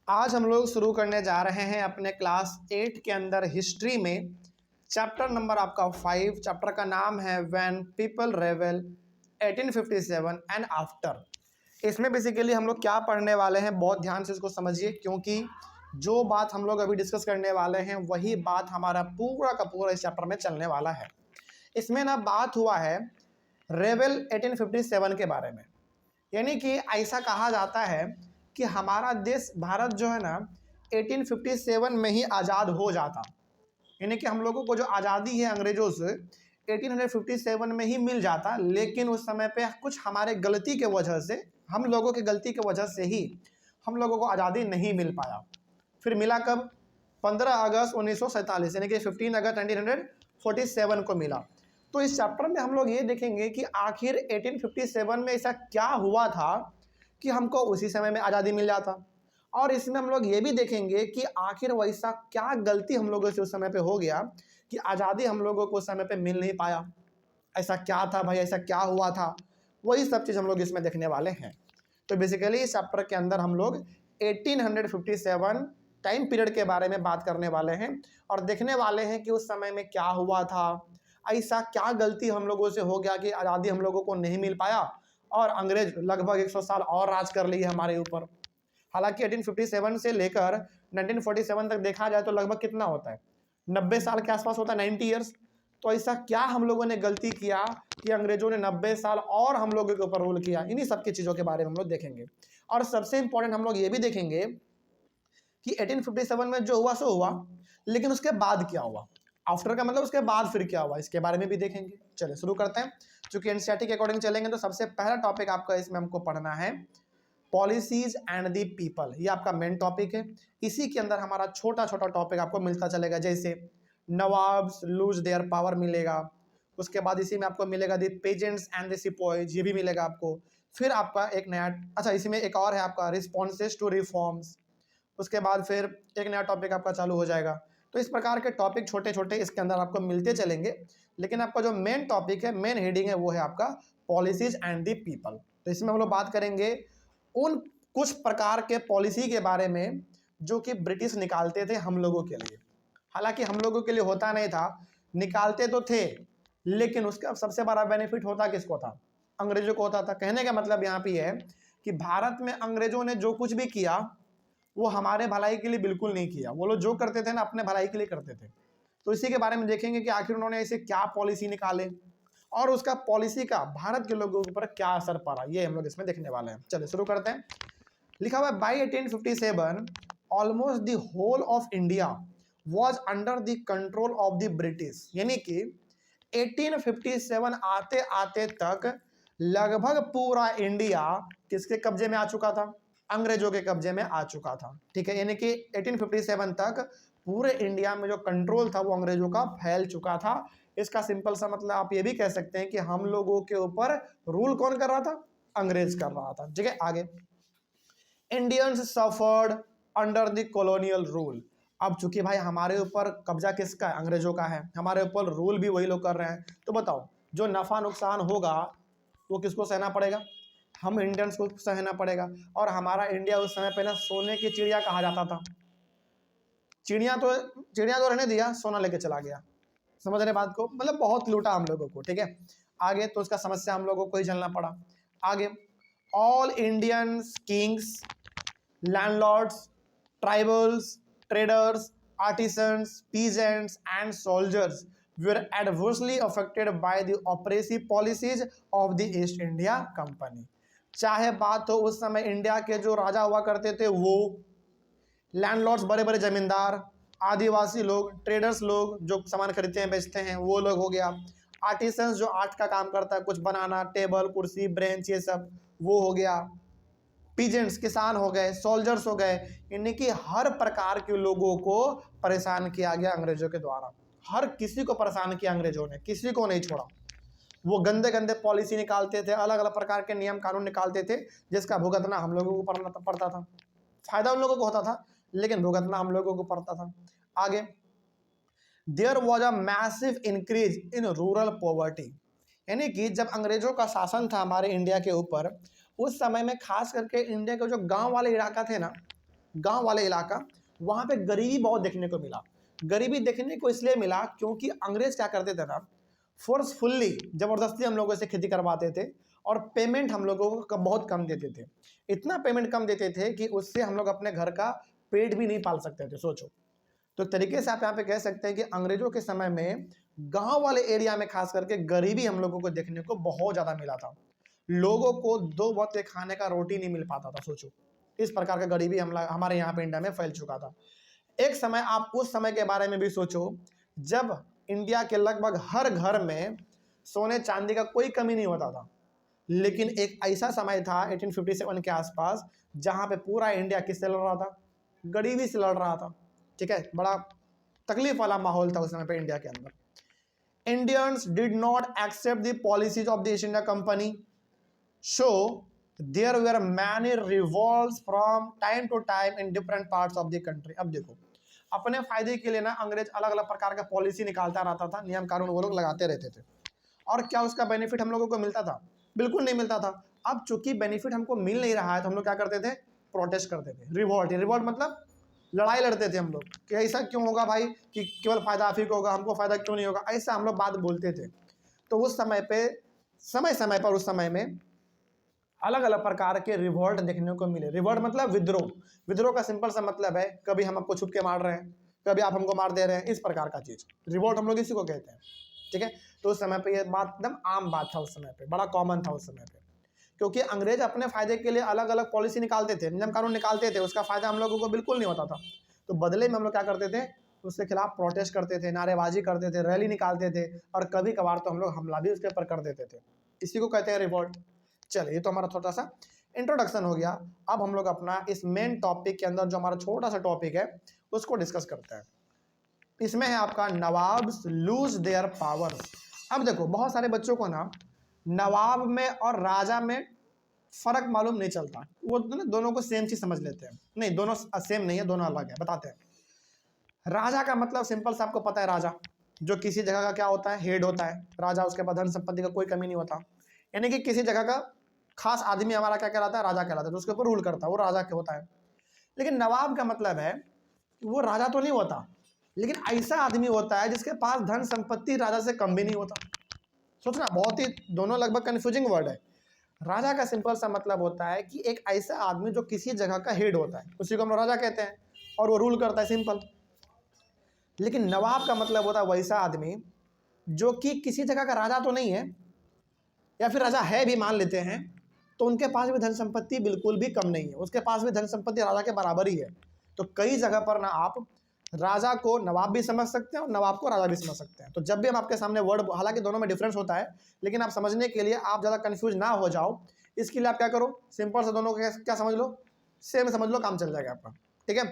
आज हम लोग शुरू करने जा रहे हैं अपने क्लास 8 के अंदर हिस्ट्री में चैप्टर नंबर आपका 5। चैप्टर का नाम है व्हेन पीपल रेवेल 1857 एंड आफ्टर। इसमें बेसिकली हम लोग क्या पढ़ने वाले हैं, बहुत ध्यान से इसको समझिए, क्योंकि जो बात हम लोग अभी डिस्कस करने वाले हैं वही बात हमारा पूरा का पूरा इस चैप्टर में चलने वाला है। इसमें ना बात हुआ है रेवेल 1857 के बारे में। यानी कि ऐसा कहा जाता है कि हमारा देश भारत जो है ना 1857 में ही आज़ाद हो जाता। यानी कि हम लोगों को जो आज़ादी है अंग्रेज़ों से 1857 में ही मिल जाता, लेकिन उस समय पे कुछ हमारे गलती के वजह से, हम लोगों की गलती की वजह से ही हम लोगों को आज़ादी नहीं मिल पाया। फिर मिला कब? 15 अगस्त 1947, यानी कि 15 अगस्त 1947 को मिला। तो इस चैप्टर में हम लोग ये देखेंगे कि आखिर 1857 में ऐसा क्या हुआ था कि हमको उसी समय में आज़ादी मिल जाता। और इसमें हम लोग ये भी देखेंगे कि आखिर वैसा क्या गलती हम लोगों से उस समय पे हो गया कि आज़ादी हम लोगों को उस समय पे मिल नहीं पाया। ऐसा क्या था भाई, ऐसा क्या हुआ था, वही सब चीज़ हम लोग इसमें देखने वाले हैं। तो बेसिकली इस चैप्टर के अंदर हम लोग 1857 टाइम पीरियड के बारे में बात करने वाले हैं और देखने वाले हैं कि उस समय में क्या हुआ था, ऐसा क्या गलती हम लोगों से हो गया कि आज़ादी हम लोगों को नहीं मिल पाया और अंग्रेज लगभग 100 साल और राज कर लिए हमारे ऊपर। हालांकि 1857 से लेकर 1947 तक देखा जाए तो लगभग कितना होता है, 90 साल के आसपास होता है, 90 ईयर्स। तो ऐसा क्या हम लोगों ने गलती किया कि अंग्रेजों ने 90 साल और हम लोगों के ऊपर रूल किया, इन्हीं सब की चीज़ों के बारे में हम लोग देखेंगे। और सबसे इंपॉर्टेंट हम लोग ये भी देखेंगे कि 1857 में जो हुआ सो हुआ, लेकिन उसके बाद क्या हुआ, आफ्टर का मतलब उसके बाद फिर क्या हुआ, इसके बारे में भी देखेंगे। चलिए शुरू करते हैं। चूंकि एनसीईआरटी के अकॉर्डिंग चलेंगे तो सबसे पहला टॉपिक आपका इसमें हमको पढ़ना है पॉलिसीज एंड द पीपल। ये आपका मेन टॉपिक है। इसी के अंदर हमारा छोटा छोटा टॉपिक आपको मिलता चलेगा, जैसे नवाब्स लूज देयर पावर मिलेगा, उसके बाद इसी में आपको मिलेगा the pageants and the sepoys, ये भी मिलेगा आपको। फिर आपका एक नया, अच्छा इसी में एक और है आपका रिस्पॉन्सेज टू रिफॉर्म्स। उसके बाद फिर एक नया टॉपिक आपका चालू हो जाएगा। तो इस प्रकार के टॉपिक छोटे छोटे इसके अंदर आपको मिलते चलेंगे, लेकिन आपका जो मेन टॉपिक है, मेन हेडिंग है, वो है आपका पॉलिसीज एंड द पीपल। तो इसमें हम लोग बात करेंगे उन कुछ प्रकार के पॉलिसी के बारे में जो कि ब्रिटिश निकालते थे हम लोगों के लिए। हालांकि हम लोगों के लिए होता नहीं था, निकालते तो थे, लेकिन उसका सबसे बड़ा बेनिफिट होता किसको था? अंग्रेजों को होता था। कहने का मतलब यहाँ पे है कि भारत में अंग्रेजों ने जो कुछ भी किया वो हमारे भलाई के लिए बिल्कुल नहीं किया। वो लोग जो करते थे ना अपने भलाई के लिए करते थे। तो इसी के बारे में देखेंगे कि आखिर उन्होंने ऐसे क्या पॉलिसी निकाले और उसका पॉलिसी का भारत के लोगों के ऊपर क्या असर पड़ा, ये हम लोग इसमें देखने वाले हैं। चलिए शुरू करते हैं। लिखा हुआ है by 1857 almost the whole of India was under the control of the British. यानी कि 1857 आते आते तक लगभग पूरा इंडिया किसके कब्जे में आ चुका था? अंग्रेजों के कब्जे में आ चुका था। ठीक है, यानी कि 1857 तक पूरे इंडिया में जो कंट्रोल था वो अंग्रेजों का फैल चुका था। इसका सिंपल सा मतलब आप ये भी कह सकते हैं कि हम लोगों के ऊपर रूल कौन कर रहा था? अंग्रेज कर रहा था। ठीक है, आगे Indians suffered under the colonial rule. अब चूंकि भाई हमारे ऊपर कब्जा किसका है? अंग्रेजों का है। हमारे ऊपर रूल भी वही लोग कर रहे हैं, तो बताओ जो नफा नुकसान होगा वो किसको सहना पड़ेगा? हम इंडियंस को सहना पड़ेगा। और हमारा इंडिया उस समय पहले सोने की चिड़िया कहा जाता था। चिड़िया तो रहने दिया, सोना लेके चला गया। समझ रहे बात को? मतलब बहुत लूटा हम लोगों को। ठीक है, आगे तो उसका समस्या हम लोगों को ही झेलना पड़ा। आगे all Indians Kings, landlords, tribals, traders, artisans, peasants, and soldiers were adversely affected by the oppressive policies of the East India Company। चाहे बात हो उस समय इंडिया के जो राजा हुआ करते थे वो, लैंडलॉर्ड्स बड़े बड़े जमींदार, आदिवासी लोग, ट्रेडर्स लोग जो सामान खरीदते हैं बेचते हैं वो लोग हो गया, आर्टिसंस जो आर्ट का काम करता है, कुछ बनाना, टेबल कुर्सी ब्रेंच ये सब, वो हो गया, पीजेंट्स किसान हो गए, सोल्जर्स हो गए। यानी कि हर प्रकार के लोगों को परेशान किया गया अंग्रेजों के द्वारा। हर किसी को परेशान किया अंग्रेजों ने, किसी को नहीं छोड़ा। वो गंदे गंदे पॉलिसी निकालते थे, अलग अलग प्रकार के नियम कानून निकालते थे, जिसका भुगतना हम लोगों को पड़ता था। फायदा उन लोगों को होता था, लेकिन भुगतना हम लोगों को पड़ता था। आगे there was a massive increase in rural poverty. यानी कि जब अंग्रेजों का शासन था हमारे इंडिया के ऊपर, उस समय में खास करके इंडिया के जो गांव वाले इलाका थे ना, गांव वाले इलाका, वहां पे गरीबी बहुत देखने को मिला। गरीबी देखने को इसलिए मिला क्योंकि अंग्रेज क्या करते थे ना, फोर्सफुल्ली जबरदस्ती हम लोगों से खेती करवाते थे और पेमेंट हम लोगों को बहुत कम देते थे। इतना पेमेंट कम देते थे कि उससे हम लोग अपने घर का पेट भी नहीं पाल सकते थे, सोचो। तो तरीके से आप यहाँ पे कह सकते हैं कि अंग्रेजों के समय में गांव वाले एरिया में खास करके गरीबी हम लोगों को देखने को बहुत ज्यादा मिला था। लोगों को दो वक्त के खाने का रोटी नहीं मिल पाता था, सोचो। इस प्रकार का गरीबी हमारे यहाँ पे इंडिया में फैल चुका था। एक समय, आप उस समय के बारे में भी सोचो जब इंडिया के लगभग हर घर में सोने चांदी का कोई कमी नहीं होता था। लेकिन एक ऐसा समय था 1857 के आसपास जहां पे पूरा इंडिया किससे लड़ रहा था? गरीबी से लड़ रहा था। ठीक है, बड़ा तकलीफ वाला माहौल था उस समय पे इंडिया के अंदर। Indians did not accept the policies of the East India Company, so there were many revolts from time to time in different parts of the country. अब देखो, अपने फायदे के लिए ना अंग्रेज अलग अलग प्रकार का पॉलिसी निकालता रहता था, नियम कानून वो लोग लगाते रहते थे। और क्या उसका बेनिफिट हम लोगों को मिलता था? बिल्कुल नहीं मिलता था। अब चूंकि बेनिफिट हमको मिल नहीं रहा है तो हम लोग क्या करते थे? प्रोटेस्ट करते थे। रिवॉल्ट, रिवॉल्ट मतलब लड़ाई लड़ते थे हम लोग कि ऐसा क्यों होगा भाई कि केवल फायदा आप ही को होगा, हमको फायदा क्यों नहीं होगा, ऐसा हम लोग बात बोलते थे। तो उस समय पे समय समय पर उस समय में अलग अलग प्रकार के रिवॉल्ट देखने को मिले। रिवॉल्ट मतलब विद्रोह। विद्रोह का सिंपल सा मतलब है कभी हम आपको छुप के मार रहे हैं, कभी आप हमको मार दे रहे हैं, इस प्रकार का चीज रिवॉल्ट हम लोग इसी को कहते हैं। ठीक है, तो उस समय पे ये बात एकदम आम बात था, उस समय पे बड़ा कॉमन था उस समय पे। क्योंकि अंग्रेज अपने फायदे के लिए अलग अलग पॉलिसी निकालते थे, नियम कानून निकालते थे, उसका फायदा हम लोगों को बिल्कुल नहीं होता था। तो बदले में हम लोग क्या करते थे? उसके खिलाफ प्रोटेस्ट करते थे, नारेबाजी करते थे, रैली निकालते थे, और कभी कभार तो हम लोग हमला भी उसके ऊपर कर देते थे। इसी को कहते हैं रिवॉल्ट। चलिए, ये तो हमारा छोटा सा इंट्रोडक्शन हो गया। अब हम लोग अपना इस मेन टॉपिक के अंदर जो हमारा छोटा सा टॉपिक है उसको डिस्कस करते हैं। इसमें है आपका नवाब्स लूज देयर पावर्स। अब देखो, बहुत सारे बच्चों को ना नवाब में और राजा में फर्क मालूम नहीं चलता। वो दोनों को सेम चीज समझ लेते हैं। नहीं, दोनों सेम नहीं है, दोनों अलग है। बताते हैं। राजा का मतलब सिंपल सा आपको पता है, राजा जो किसी जगह का क्या होता है? हेड होता है राजा। उसके पास धन संपत्ति का कोई कमी नहीं होता, यानी कि किसी जगह का खास आदमी हमारा क्या कहलाता है? राजा कहलाता है। तो उसके ऊपर रूल करता है, वो राजा के होता है। लेकिन नवाब का मतलब है कि वो राजा तो नहीं होता, लेकिन ऐसा आदमी होता है जिसके पास धन संपत्ति राजा से कम भी नहीं होता। सोचना, बहुत ही दोनों लगभग कंफ्यूजिंग वर्ड है। राजा का सिंपल सा मतलब होता है कि एक ऐसा आदमी जो किसी जगह का हेड होता है, उसी को हम राजा कहते हैं, और वो रूल करता है, सिंपल। लेकिन नवाब का मतलब होता है वैसा आदमी जो कि किसी जगह का राजा तो नहीं है, या फिर राजा है भी मान लेते हैं, तो उनके पास भी धन संपत्ति बिल्कुल भी कम नहीं है, उसके पास भी धन संपत्ति राजा के बराबर ही है। तो कई जगह पर ना आप राजा को नवाब भी समझ सकते हैं और नवाब को राजा भी समझ सकते हैं। तो जब भी हम आपके सामने वर्ड, हालांकि दोनों में डिफरेंस होता है, लेकिन आप समझने के लिए आप ज़्यादा कंफ्यूज ना हो जाओ, इसके लिए आप क्या करो? सिंपल से दोनों को क्या समझ लो? सेम समझ लो, काम चल जाएगा आपका। ठीक है,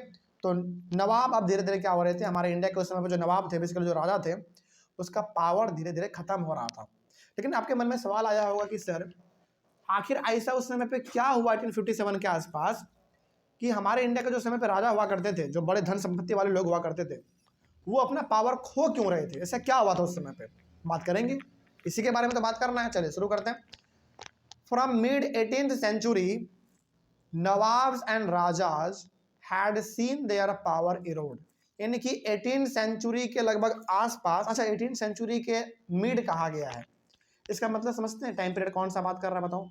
तो नवाब अब धीरे धीरे क्या हो रहे थे? हमारे इंडिया के उस समय पर जो नवाब थे, बेसिकली जो राजा थे, उसका पावर धीरे धीरे खत्म हो रहा था। लेकिन आपके मन में सवाल आया होगा कि सर आखिर ऐसा उस समय पे क्या हुआ 1857 के आसपास कि हमारे इंडिया के जो समय पे राजा हुआ करते थे, जो बड़े धन संपत्ति वाले लोग हुआ करते थे, वो अपना पावर खो क्यों रहे थे? ऐसा क्या हुआ था उस समय पे? बात करेंगे, इसी के बारे में तो बात करना है। चलिए शुरू करते हैं। From mid 18th century nawabs and rajas had seen their power eroded. यानी कि 18th सेंचुरी के लगभग आसपास, अच्छा 18th सेंचुरी के मिड कहा गया है, इसका मतलब समझते हैं? टाइम पीरियड कौन सा बात कर रहा है बताओ?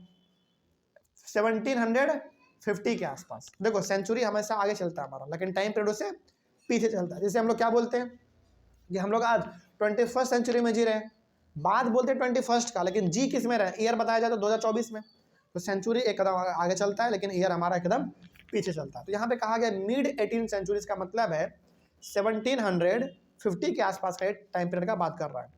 1750 के आसपास। देखो, सेंचुरी हमेशा आगे चलता है हमारा, लेकिन टाइम पीरियड उससे पीछे चलता है। जैसे हम लोग क्या बोलते हैं कि हम लोग आज 21st सेंचुरी में जी रहे हैं, बात बोलते हैं 21st का, लेकिन जी किस में रहे? ईयर बताया जाए तो 2024 में। तो सेंचुरी एक कदम आगे चलता है, लेकिन ईयर हमारा एकदम पीछे चलता है। तो यहाँ पे कहा गया मिड 18th सेंचुरी, का मतलब है 1750 के आसपास का टाइम पीरियड का बात कर रहा है।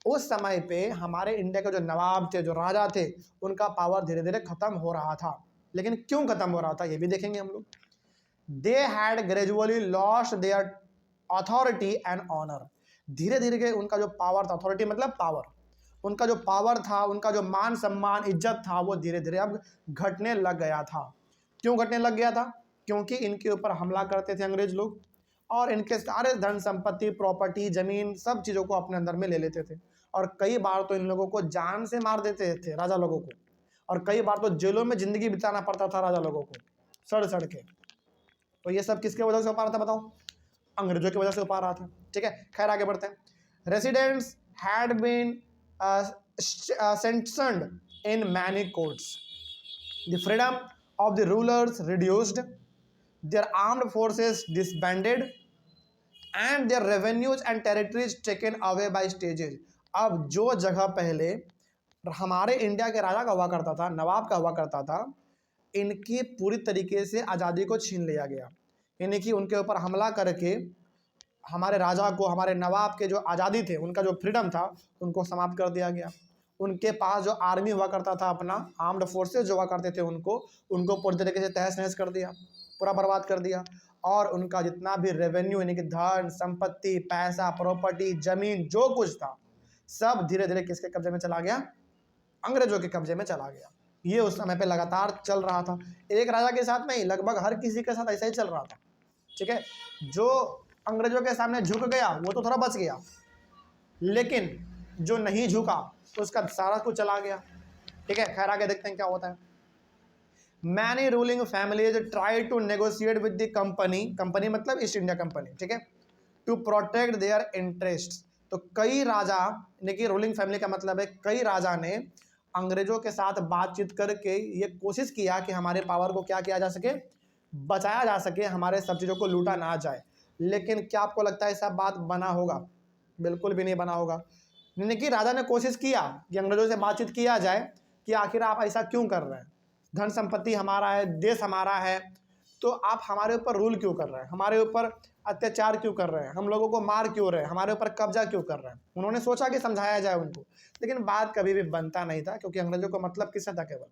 उस समय पे हमारे इंडिया के जो नवाब थे, जो राजा थे, उनका पावर धीरे धीरे खत्म हो रहा था। लेकिन क्यों खत्म हो रहा था ये भी देखेंगे हम लोग। They had gradually lost their authority and honour. धीरे धीरे उनका जो पावर था, अथॉरिटी मतलब पावर, उनका जो पावर था, उनका जो मान सम्मान इज्जत था, वो धीरे धीरे अब घटने लग गया था। क्यों घटने लग गया था? क्योंकि इनके ऊपर हमला करते थे अंग्रेज लोग, और इनके सारे धन संपत्ति, प्रॉपर्टी, जमीन, सब चीज़ों को अपने अंदर में ले लेते थे। और कई बार तो इन लोगों को जान से मार देते थे, राजा लोगों को, और कई बार तो जेलों में जिंदगी बिताना पड़ता था राजा लोगों को, सड़ सड़ के। तो ये सब किसके वजह से हो पा रहा था बताओ? अंग्रेजों की वजह से हो पा रहा था। ठीक है, खैर आगे बढ़ते हैं। Residents had been sentenced in many courts, the freedom of the rulers reduced, their armed forces disbanded and their revenues and territories taken away by stages। अब जो जगह पहले हमारे इंडिया के राजा का हुआ करता था, नवाब का हुआ करता था, इनकी पूरी तरीके से आज़ादी को छीन लिया गया। यानी कि उनके ऊपर हमला करके हमारे राजा को, हमारे नवाब के जो आज़ादी थे, उनका जो फ्रीडम था, उनको समाप्त कर दिया गया। उनके पास जो आर्मी हुआ करता था, अपना आर्म्ड फोर्सेस जो हुआ करते थे, उनको पूरी तरीके से तहस नहस कर दिया, पूरा बर्बाद कर दिया। और उनका जितना भी रेवेन्यू यानी कि धन संपत्ति, पैसा, प्रॉपर्टी, जमीन, जो कुछ था, सब धीरे धीरे किसके कब्जे में चला गया? अंग्रेजों के कब्जे में चला गया। ये उस समय पे लगातार चल रहा था। एक राजा के साथ नहीं, लगभग हर किसी के साथ ऐसा ही चल रहा था। ठीक है, जो अंग्रेजों के सामने झुक गया वो तो थोड़ा बच गया, लेकिन जो नहीं झुका तो उसका सारा कुछ चला गया। ठीक है, खैर आगे देखते हैं क्या होता है। Many ruling families try to negotiate with the company, company मतलब ईस्ट इंडिया कंपनी, ठीक है, टू प्रोटेक्ट देयर इंटरेस्ट। तो कई राजा, यानी कि रूलिंग फैमिली का मतलब है कई राजा ने अंग्रेजों के साथ बातचीत करके ये कोशिश किया कि हमारे पावर को क्या किया जा सके, बचाया जा सके, हमारे सब चीज़ों को लूटा ना जाए। लेकिन क्या आपको लगता है ऐसा बात बना होगा? बिल्कुल भी नहीं बना होगा। यानी कि राजा ने कोशिश किया कि अंग्रेजों से बातचीत किया जाए कि आखिर आप ऐसा क्यों कर रहे हैं, धन संपत्ति हमारा है, देश हमारा है, तो आप हमारे ऊपर रूल क्यों कर रहे हैं, हमारे ऊपर अत्याचार क्यों कर रहे हैं, हम लोगों को मार क्यों रहे हैं, हमारे ऊपर कब्जा क्यों कर रहे हैं। उन्होंने सोचा कि समझाया जाए उनको, लेकिन बात कभी भी बनता नहीं था, क्योंकि अंग्रेजों को मतलब किससे था? केवल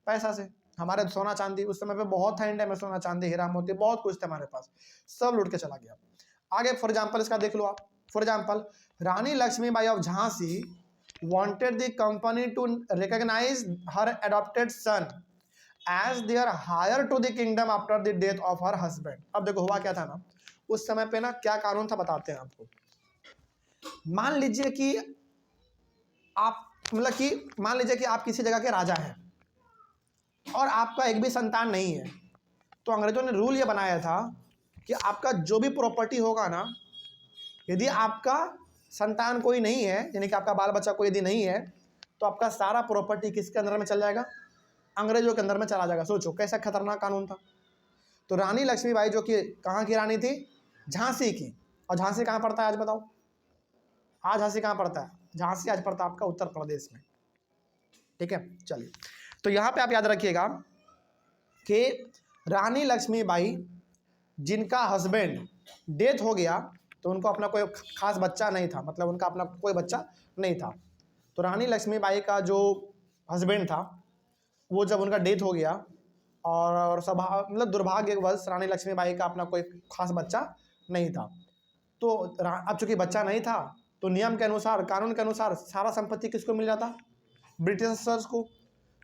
पैसा से। हमारे सोना चांदी उस समय पे बहुत था इंडिया में, सोना चांदी हीरा मोती बहुत कुछ था हमारे पास, सब लूट के चला गया। आगे फॉर एग्जाम्पल इसका देख लो आप। For example, Rani Lakshmibai of Jhansi wanted the company to recognize her adopted son as their heir to the kingdom after the death of her husband। अब देखो हुआ क्या था ना, उस समय पे ना क्या कानून था बताते हैं आपको। मान लीजिए कि आप मतलब कि मान लीजिए कि आप किसी जगह के राजा हैं और आपका एक भी संतान नहीं है, तो अंग्रेजों ने रूल ये बनाया था कि आपका जो भी प्रॉपर्टी होगा ना, यदि आपका संतान कोई नहीं है, यानी कि आपका बाल बच्चा कोई यदि नहीं है, तो आपका सारा प्रॉपर्टी किसके अंदर में चल जाएगा? अंग्रेजों के अंदर में चला जाएगा। सोचो कैसा खतरनाक कानून था। तो रानी लक्ष्मीबाई जो कि कहाँ की रानी थी? झांसी की। और झांसी कहाँ पड़ता है आज बताओ? आज झांसी कहाँ पड़ता है? झांसी आज पड़ता है आपका उत्तर प्रदेश में। ठीक है, चलिए, तो यहाँ पे आप याद रखिएगा कि रानी लक्ष्मीबाई जिनका हस्बैंड डेथ हो गया, तो उनको अपना कोई खास बच्चा नहीं था, मतलब उनका अपना कोई बच्चा नहीं था। तो रानी लक्ष्मीबाई का जो हस्बैंड था, वो जब उनका डेथ हो गया और मतलब दुर्भाग्यवश रानी लक्ष्मीबाई का अपना कोई खास बच्चा नहीं था, तो अब चूंकि बच्चा नहीं था, तो नियम के अनुसार, कानून के अनुसार सारा संपत्ति किसको मिल जाता? ब्रिटिशर्स को।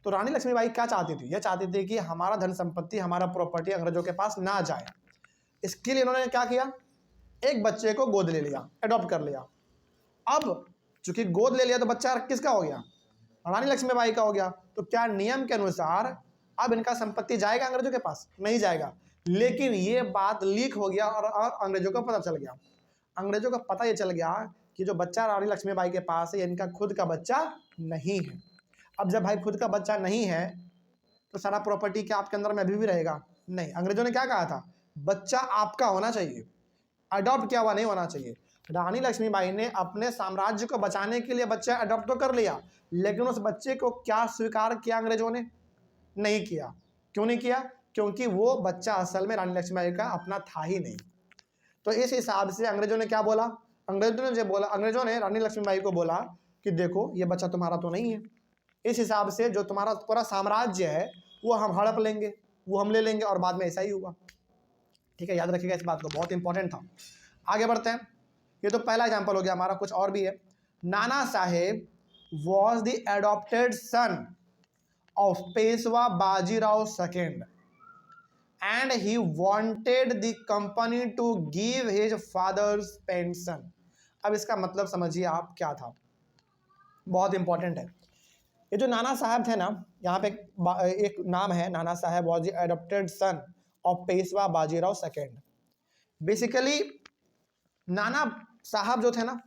तो रानी लक्ष्मीबाई क्या चाहती थी? यह चाहती थी कि हमारा धन संपत्ति, हमारा प्रॉपर्टी अंग्रेजों के पास ना जाए। इसके लिए उन्होंने क्या किया? एक बच्चे को गोद ले लिया, अडॉप्ट कर लिया। अब चूंकि गोद ले लिया तो बच्चा किसका हो गया? रानी लक्ष्मीबाई का हो गया। तो क्या नियम के अनुसार अब इनका संपत्ति जाएगा अंग्रेजों के पास? नहीं जाएगा। लेकिन ये बात लीक हो गया और अंग्रेजों को पता चल गया। अंग्रेजों को पता ये चल गया कि जो बच्चा रानी लक्ष्मीबाई के पास है, इनका खुद का बच्चा नहीं है। अब जब भाई खुद का बच्चा नहीं है, तो सारा प्रॉपर्टी क्या आपके अंदर में अभी भी रहेगा? नहीं। अंग्रेजों ने क्या कहा था? बच्चा आपका होना चाहिए, अडॉप्ट किया हुआ नहीं होना चाहिए। रानी लक्ष्मीबाई ने अपने साम्राज्य को बचाने के लिए बच्चा अडॉप्ट तो कर लिया, लेकिन उस बच्चे को क्या स्वीकार किया अंग्रेजों ने? नहीं किया। क्यों नहीं किया? क्योंकि वो बच्चा असल में रानी लक्ष्मीबाई का अपना था ही नहीं। तो इस हिसाब से अंग्रेजों ने क्या बोला? अंग्रेजों ने रानी लक्ष्मीबाई को बोला कि देखो ये बच्चा तुम्हारा तो नहीं है, इस हिसाब से जो तुम्हारा पूरा साम्राज्य है वो हम हड़प लेंगे, वो हम ले लेंगे। और बाद में ऐसा ही हुआ। ठीक है, याद रखिएगा इस बात को, बहुत इंपॉर्टेंट था। आगे बढ़ते हैं। ये तो पहला एग्जाम्पल हो गया हमारा, कुछ और भी है। Nana Saheb was the adopted son of Peshwa Bajirao second and he wanted the company to give his father's pension. अब इसका मतलब समझिए आप क्या था, बहुत इंपॉर्टेंट है। ये जो नाना साहब थे ना, यहाँ पे एक नाम है, नाना साहब was the adopted son of Peshwa Bajirao second. Basically नाना साहब जो थे ना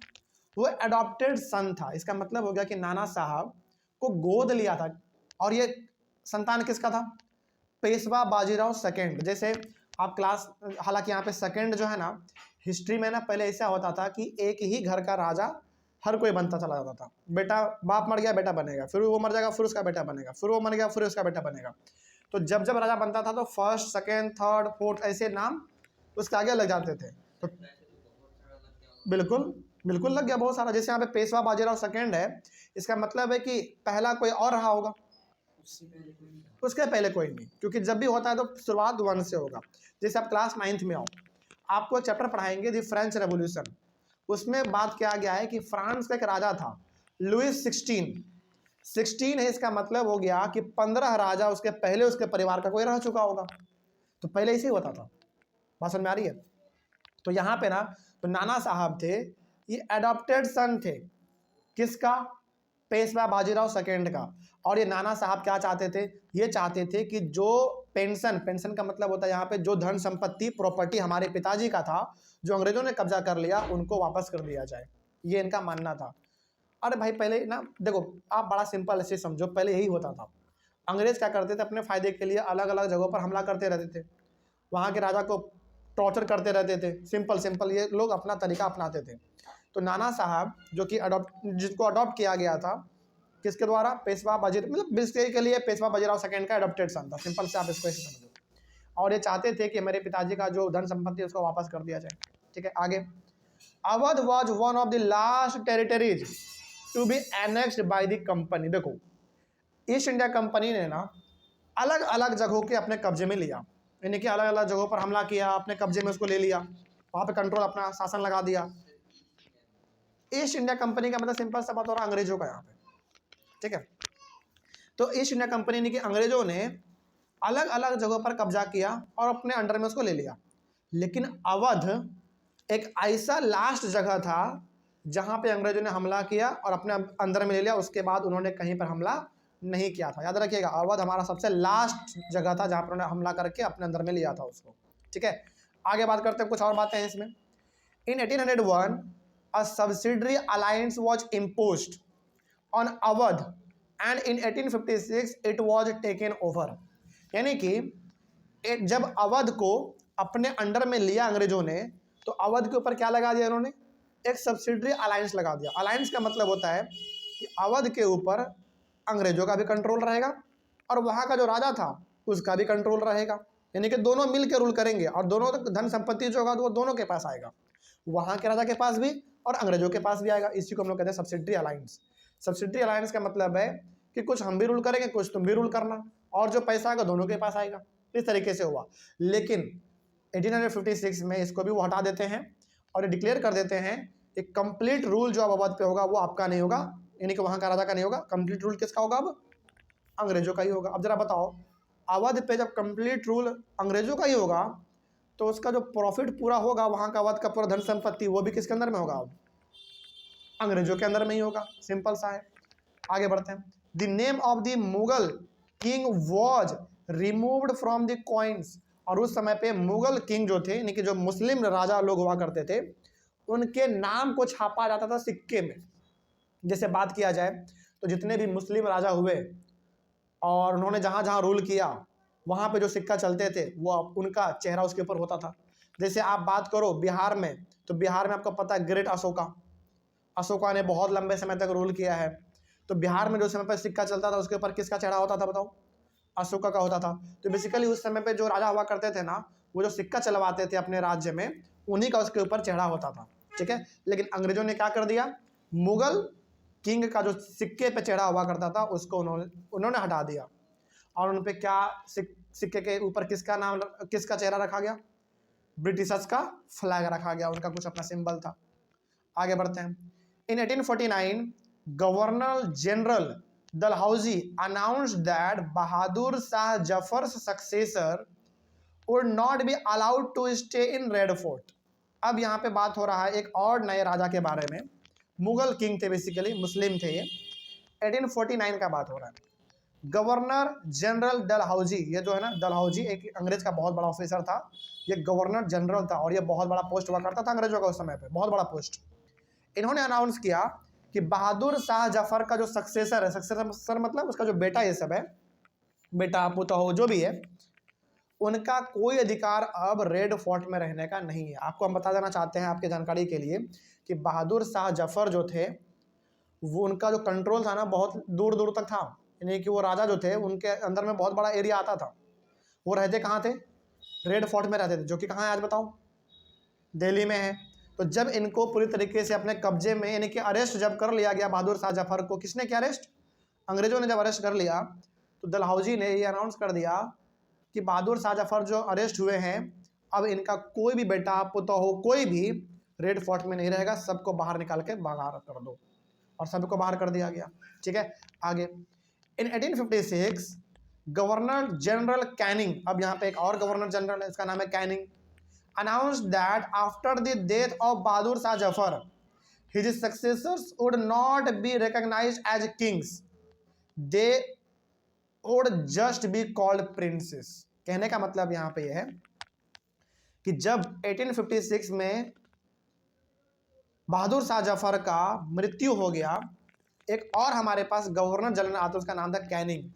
वो एडॉप्टेड सन था। इसका मतलब हो गया कि नाना साहब को गोद लिया था, और ये संतान किसका था? पेशवा बाजीराव सेकेंड। जैसे आप क्लास, हालांकि यहाँ पे सेकेंड जो है ना, हिस्ट्री में ना पहले ऐसा होता था कि एक ही घर का राजा हर कोई बनता चला जाता था। बेटा, बाप मर गया बेटा बनेगा, फिर वो मर जाएगा फिर उसका बेटा बनेगा, फिर वो मर गया फिर उसका बेटा बनेगा। तो जब जब राजा बनता था तो फर्स्ट, सेकेंड, थर्ड, फोर्थ ऐसे नाम उसके आगे लग जाते थे। तो बिल्कुल बिल्कुल लग गया बहुत सारा। जैसे यहाँ पे पेशवा बाजीराव सेकेंड है, इसका मतलब है कि पहला कोई और रहा होगा, उसके पहले कोई नहीं, क्योंकि जब भी होता है तो शुरुआत वन से होगा। जैसे आप क्लास 9th में आओ, आपको चैप्टर पढ़ाएंगे द फ्रेंच रेवोल्यूशन। उसमें बात किया गया है कि फ्रांस का एक राजा था लुइस 16 है। इसका मतलब हो गया कि 15 राजा उसके पहले उसके परिवार का कोई रह चुका होगा। तो पहले इसे होता था। बात समझ में आ रही है? तो यहाँ पे ना, तो नाना साहब थे, ये एडॉप्टेड सन थे किसका? पेशवा बाजीराव सेकेंड का। और ये नाना साहब क्या चाहते थे? ये चाहते थे कि जो पेंशन का मतलब होता है यहाँ पे जो धन संपत्ति प्रॉपर्टी हमारे पिताजी का था जो अंग्रेजों ने कब्जा कर लिया, उनको वापस कर दिया जाए। ये इनका मानना था। अरे भाई पहले ना देखो, आप बड़ा सिंपल ऐसे समझो, पहले यही होता था। अंग्रेज क्या करते थे? अपने फायदे के लिए अलग अलग जगहों पर हमला करते रहते थे, वहाँ के राजा को टॉर्चर करते रहते थे। सिंपल ये लोग अपना तरीका अपनाते थे। तो नाना साहब जो कि जिसको अडॉप्ट किया गया था किसके द्वारा? पेशवा बाजीराव, मतलब बेसिकली पेशवा बाजीराव सेकेंड का अडॉप्टेड सन था। सिंपल से आप इसको ऐसे समझो। और ये चाहते थे कि मेरे पिताजी का जो धन संपत्ति उसको वापस कर दिया जाए। ठीक है, आगे। Awadh was one of the last territories to be annexed by the company. देखो, ईस्ट इंडिया कंपनी ने ना अलग अलग जगहों के अपने कब्जे में लिया, यानी कि अलग अलग जगहों पर हमला किया, अपने कब्जे में उसको ले लिया, वहां पे कंट्रोल, अपना शासन लगा दिया। ईस्ट इंडिया कंपनी का मतलब सिंपल सा बात हो रहा है अंग्रेजों का यहाँ पे। ठीक है, तो ईस्ट इंडिया कंपनी ने कि अंग्रेजों ने अलग अलग जगहों पर कब्जा किया और अपने अंडर में उसको ले लिया। लेकिन अवध एक ऐसा लास्ट जगह था जहां पे अंग्रेजों ने हमला किया और अपने अंदर में ले लिया। उसके बाद उन्होंने कहीं पर हमला नहीं किया था। याद रखिएगा, अवध हमारा सबसे लास्ट जगह था जहां पर उन्होंने हमला करके अपने अंदर में लिया था उसको। ठीक है, आगे बात करते हैं, कुछ और बातें हैं इसमें। इन 1801 a subsidiary alliance was imposed on Awadh and in 1856 it was taken over। यानी कि जब अवध को अपने अंडर में लिया अंग्रेजों ने, तो अवध के ऊपर क्या लगा दिया उन्होंने? एक सब्सिडरी अलायंस लगा दिया। अलायंस का मतलब होता है कि अवध के ऊपर अंग्रेजों का भी कंट्रोल रहेगा और वहाँ का जो राजा था उसका भी कंट्रोल रहेगा, यानी कि दोनों मिल के रूल करेंगे और दोनों धन संपत्ति जो होगा वो दोनों के पास आएगा, वहाँ के राजा के पास भी और अंग्रेजों के पास भी आएगा। इसी को हम लोग कहते हैं सब्सिडरी अलायंस। सब्सिडरी अलायंस का मतलब है कि कुछ हम भी रूल करेंगे, कुछ तुम भी रूल करना, और जो पैसा आएगा दोनों के पास आएगा। इस तरीके से हुआ। लेकिन 1856 में इसको भी वो हटा देते हैं और डिक्लेयर कर देते हैं एक कंप्लीट रूल जो अब अवध पे होगा वो आपका नहीं होगा, यानी कि वहाँ का राजा का नहीं होगा। कंप्लीट रूल किसका होगा? अब अंग्रेजों का ही होगा। अब जरा बताओ, अवध पे जब कंप्लीट रूल अंग्रेजों का ही होगा तो उसका जो प्रॉफिट पूरा होगा, वहाँ का अवध का पूरा धन संपत्ति, वो भी किसके अंदर में होगा? अब अंग्रेजों के अंदर में ही होगा। सिंपल सा है। आगे बढ़ते हैं। The name of the Mughal king was removed from the coins. और उस समय पे मुगल किंग जो थे, यानी कि जो मुस्लिम राजा लोग हुआ करते थे, उनके नाम को छापा जाता था सिक्के में। जैसे बात किया जाए तो जितने भी मुस्लिम राजा हुए और उन्होंने जहाँ जहाँ रूल किया वहाँ पे जो सिक्का चलते थे वो उनका चेहरा उसके ऊपर होता था। जैसे आप बात करो बिहार में, तो बिहार में आपको पता है ग्रेट अशोका ने बहुत लंबे समय तक रूल किया है। तो बिहार में जो समय पर सिक्का चलता था उसके ऊपर किसका चेहरा होता था? बताओ, अशोका का होता था। तो बेसिकली उस समय पे जो राजा हुआ करते थे ना, वो जो सिक्का चलवाते थे अपने राज्य में, उन्हीं का उसके ऊपर चेहरा होता था। ठीक है, लेकिन अंग्रेजों ने क्या कर दिया? मुगल किंग का जो सिक्के पे चेहरा हुआ करता था उसको उन्होंने हटा दिया और उन पे क्या सिक्के के ऊपर किसका नाम, किसका चेहरा रखा गया? ब्रिटिशर्स का फ्लैग रखा गया, उनका कुछ अपना सिंबल था। आगे बढ़ते हैं। In 1849 governor general Dalhousie announced that Bahadur Shah Zafar's successor would not be allowed to stay in Red Fort. अब यहाँ पे बात हो रहा है एक और नए राजा के बारे में। मुगल किंग थे, बेसिकली मुस्लिम थे ये। 1849 का बात हो रहा है। गवर्नर जनरल डलहौजी, ये जो है ना डलहौजी एक अंग्रेज का बहुत बड़ा ऑफिसर था, ये गवर्नर जनरल था और ये बहुत बड़ा पोस्ट हुआ करता था अंग्रेजों का उस समय पे, बहुत बड़ा पोस्ट। इन्होंने अनाउंस किया कि बहादुर शाह जफर का जो सक्सेसर है, सक्सेसर मतलब उसका जो बेटा ये सब है, बेटा पुता हो जो भी है, उनका कोई अधिकार अब रेड फोर्ट में रहने का नहीं है। आपको हम बता देना चाहते हैं आपके जानकारी के लिए कि बहादुर शाह जफर जो थे वो उनका जो कंट्रोल था ना बहुत दूर दूर तक था, यानी कि वो राजा जो थे उनके अंदर में बहुत बड़ा एरिया आता था। वो रहते कहाँ थे? रेड फोर्ट में रहते थे, जो कि कहाँ है आज बताओ? दिल्ली में है। तो जब इनको पूरी तरीके से अपने कब्जे में, यानी कि अरेस्ट जब कर लिया गया बहादुर शाह जफर को, किसने किया अरेस्ट? अंग्रेजों ने जब अरेस्ट कर लिया तो डलहौजी ने ये अनाउंस कर दिया कि बहादुर शाह जफर जो अरेस्ट हुए हैं, अब इनका कोई भी बेटा पुता हो कोई भी रेड फोर्ट में नहीं रहेगा, सबको बाहर निकाल के बाहर कर दो, और सबको बाहर कर दिया गया। ठीक है, आगे इन 1856 गवर्नर जनरल कैनिंग, अब यहाँ पे एक और गवर्नर जनरल है, इसका नाम है Canning, announced that after the death of Bahadur Shah Jafar, his successors would not be recognized as kings, they would just be called princes। कहने का मतलब यहाँ पे यह है कि जब 1856 में बहादुर शाह जफर का मृत्यु हो गया, एक और हमारे पास गवर्नर जनरल आता, उसका नाम था कैनिंग।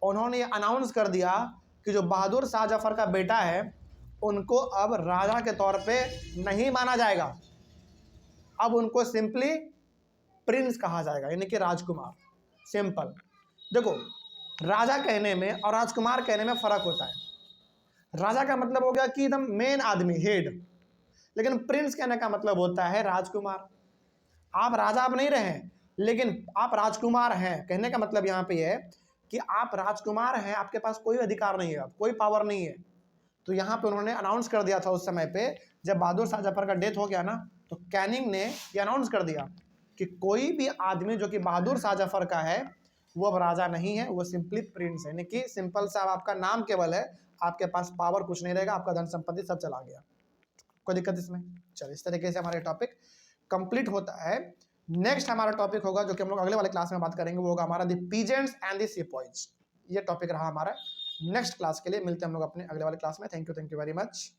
उन्होंने ये अनाउंस कर दिया कि जो बहादुर शाह जफर का बेटा है उनको अब राजा के तौर पे नहीं माना जाएगा, अब उनको सिंपली प्रिंस कहा जाएगा, यानी कि राजकुमार। सिंपल। देखो, राजा कहने में और राजकुमार कहने में फर्क होता है। राजा का मतलब हो गया कि एकदम मेन आदमी, हेड, लेकिन प्रिंस कहने का मतलब होता है राजकुमार। आप राजा अब नहीं रहे लेकिन आप राजकुमार हैं। कहने का मतलब यहाँ पे है कि आप राजकुमार हैं, आपके पास कोई अधिकार नहीं है, अब कोई पावर नहीं है। तो यहाँ पे उन्होंने अनाउंस कर दिया था उस समय पे, जब बहादुर शाह जफर का डेथ हो गया ना, तो कैनिंग ने ये अनाउंस कर दिया कि कोई भी आदमी जो कि बहादुर शाह जफर का है वो अब राजा नहीं है, वो सिंपली प्रिंस है, यानी कि सिंपल सा आपका नाम केवल है, आपके पास पावर कुछ नहीं रहेगा, आपका धन संपत्ति सब चला गया। कोई दिक्कत इसमें? चलिए, इस तरीके से हमारे टॉपिक कंप्लीट होता है। नेक्स्ट हमारा टॉपिक होगा जो कि हम लोग अगले वाले क्लास में बात करेंगे, वो होगा हमारा the peasants and the sepoys. ये टॉपिक रहा हमारा नेक्स्ट क्लास के लिए। मिलते हैं हम लोग अपने अगले वाले क्लास में। Thank you very much.